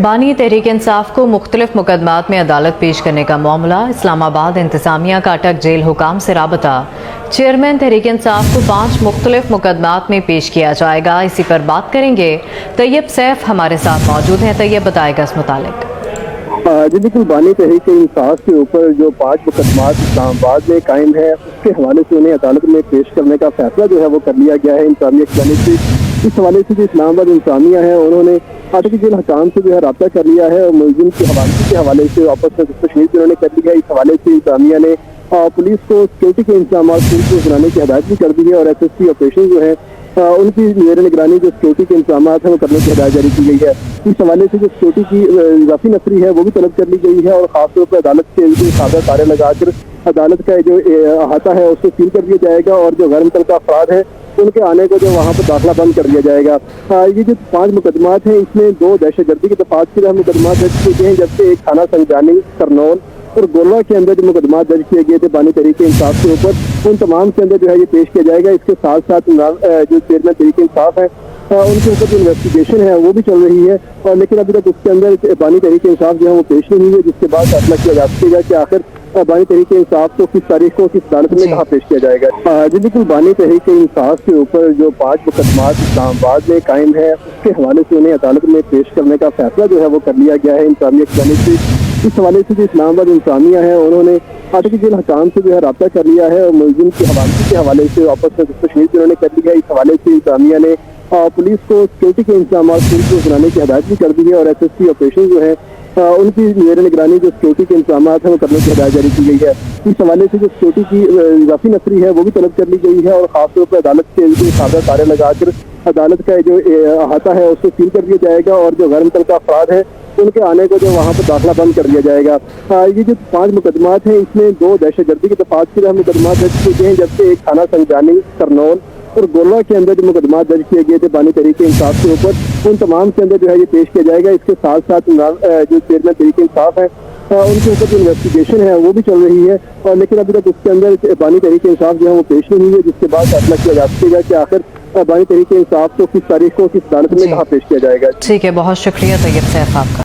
बानी तहरीक इंसाफ को मुख्तलिफ मुकदमात में अदालत पेश करने का मामला। इस्लामाबाद इंतजामिया का अटक जेल हुकाम से राबता। चेयरमैन तहरीक इंसाफ को 5 मुख्तलिफ मुकदमात में पेश किया जाएगा। इसी पर बात करेंगे। तैयब सैफ हमारे साथ मौजूद हैं। तैयब बताएगा इस मुतालिक। जी बिल्कुल, बानी तहरीक इंसाफ के ऊपर जो 5 मुकदमात इस्लामाबाद में कायम है, उसके हवाले से उन्हें अदालत में पेश करने का फैसला जो है वो कर लिया गया है इंतजामिया की जानिब से। इस हवाले से जो इस्लामाबाद इंतजामिया है, उन्होंने अटक जेल हुकाम से जो है राब्ता कर लिया है और मुलजिम की हवालगी के हवाले से वापस में तशरीह उन्होंने कर लिया है। इस हवाले से इंतजामिया ने पुलिस को सिक्योरिटी के इंतजाम बनाने की हिदायत भी कर दी है और SST ऑपरेशन जो है उनकी ज़ेर निगरानी जो सिक्योरिटी के इंतजाम है वो करने की हिदायत जारी की गई है। इस हवाले से जो सिक्योरिटी की इजाफी नफरी है वो भी तलब कर ली गई है और खासतौर पर अदालत के सादा तारे लगाकर अदालत का जो अहाता है उसको सील कर दिया जाएगा और जो गैर मुतल्लिका अफराद हैं उनके आने को जो वहाँ पर दाखिला बंद कर दिया जाएगा। ये जो 5 मुकदमात हैं, इसमें 2 दहशतगर्दी के दफात के मुकदमात दर्ज किए गए हैं, जबकि एक थाना संजानी करनौल और गोलवा के अंदर जो मुकदमात दर्ज किए गए थे बानी तहरीक इंसाफ के ऊपर, उन तमाम के अंदर जो है ये पेश किया जाएगा। इसके साथ साथ जो चेयरमैन तहरीक इंसाफ है उनके ऊपर जो इन्वेस्टिगेशन है वो भी चल रही है और लेकिन अभी तक उसके अंदर बानी तहरीक इंसाफ जो है वो पेश नहीं हुई है, जिसके बाद फैसला किया जा सकेगा कि आखिर बानी तहरीक इंसाफ को किस तारीख को किस अदालत में कहाँ पेश किया जाएगा। जी बिल्कुल, बानी तहरीक इंसाफ के ऊपर जो 5 मुकदमात इस्लामाबाद में कायम है, उसके हवाले से उन्हें अदालत में पेश करने का फैसला जो है वो कर लिया गया है इंतजामिया की जानिब से। इस हवाले से जो इस्लामाबाद इंतजामिया है, उन्होंने अटक जेल हुकाम से जो है राब्ता कर लिया है और मुलजिम की हवालगी के हवाले से वापस में तशरीह उन्होंने कर लिया है। इस हवाले से इंतजामिया ने पुलिस को सिक्योरिटी के इंतजाम बनाने की हिदायत भी कर दी है और SST ऑपरेशन जो है उनकी ज़ेर निगरानी जो सिक्योरिटी के इंतजाम है वो करने की हिदायत जारी की गई है। इस हवाले से जो सिक्योरिटी की इजाफी नफरी है वो भी तलब कर ली गई है और खासतौर पर अदालत के सादा तारे लगाकर अदालत का जो अहाता है उसको सील कर दिया जाएगा और जो गैर मुतल्लिका अफराद हैं उनके आने को जो वहाँ पर दाखिला बंद कर दिया जाएगा। ये जो 5 मुकदमात हैं, इसमें 2 दहशतगर्दी के दफात के मुकदमात दर्ज किए गए हैं, जबकि एक थाना संजानी करनौल और गोलवा के अंदर जो मुकदमात दर्ज किए गए थे बानी तहरीक इंसाफ के ऊपर, उन तमाम के अंदर जो है ये पेश किया जाएगा। इसके साथ साथ जो चेयरमैन तहरीक इंसाफ है उनके ऊपर जो इन्वेस्टिगेशन है वो भी चल रही है और लेकिन अभी तक उसके अंदर बानी तहरीक इंसाफ जो है वो पेश नहीं हुई है, जिसके बाद फैसला किया जा सकेगा कि आखिर बानी तहरीक इंसाफ को किस तारीख को किस अदालत में कहाँ पेश किया जाएगा। ठीक है, बहुत शुक्रिया तैयब सैफ आपका।